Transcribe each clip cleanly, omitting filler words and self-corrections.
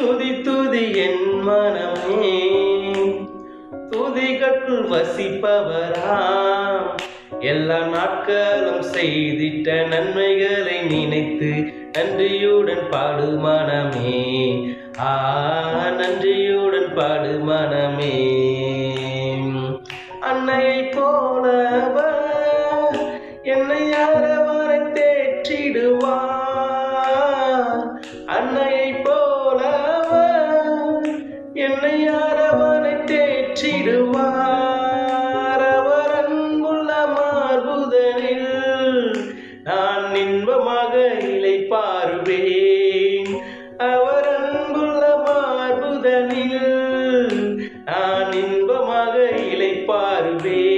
துதி துதி என் மனமே, துதிகட்குள் வசிப்பவராம். எல்லா நாட்களும் செய்திட்ட நன்மைகளை நினைத்து நன்றியுடன் பாடு மனமே. நன்றியுடன் பாடு மனமே. அன்னையை போலவர் என்னை அரவணை தேற்றிடுவார். அன்னையை போலவர் என்னை அரவணை தேற்றிடுவார். அவர் அன்புள்ள மார்புதனில் நான் இன்பமாக இளைப்பாறுவேன். அவர் அன்புள்ள மார்புதனில் நான் இன்பமாக இளைப்பாறுவேன்.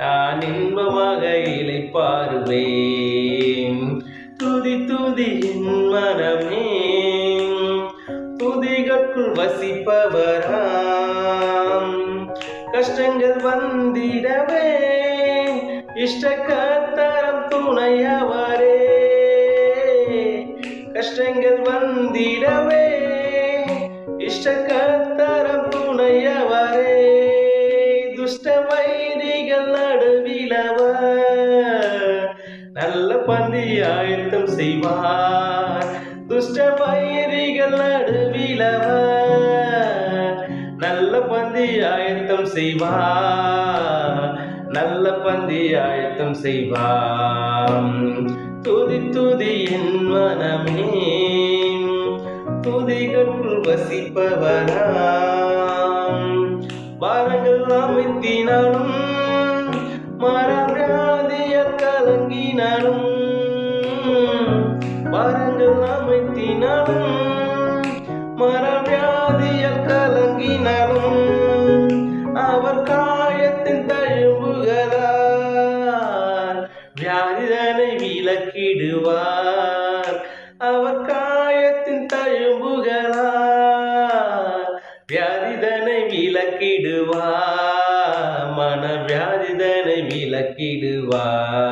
நான் இன்பமாக இளைப்பாறுவேன். துதி துதி என் மனமே, துதிகட்குள் வசிப்பவராம். கஷ்டங்கள் வந்திடவே இஷ்டக்கத்தரம் துணையவரே. கஷ்டங்கள் வந்திடவே இஷ்டக்கத்தரம் துணையவரே. துஷ்ட வைரிகள் நடுவிலவர் நல்ல பந்தி ஆயத்தம் செய்வார். துஷ்ட வைரிகள் நடுவிலவர் நல்ல பந்தி ஆயத்தம் செய்வார். நல்ல பந்தி ஆயத்தம் செய்வார். துதி துதி என் மனமே, துதிகட்குள் வசிப்பவராம். பாரங்கள் அமைத்தினாலும் மரவியாதிய கலங்கினாலும். பாரங்கள் அமைத்தினாலும் மரவியாதிய கலங்கினாலும். அவர் காயத்தின் தழும்புகளால் வியாதிதனை விலக்கிடுவார். அவர் காயத்தின் தழும்புகளால் வியாதிதனை விலக்கிடுவார். மன வியாதிதனை விலக்கிடுவார்.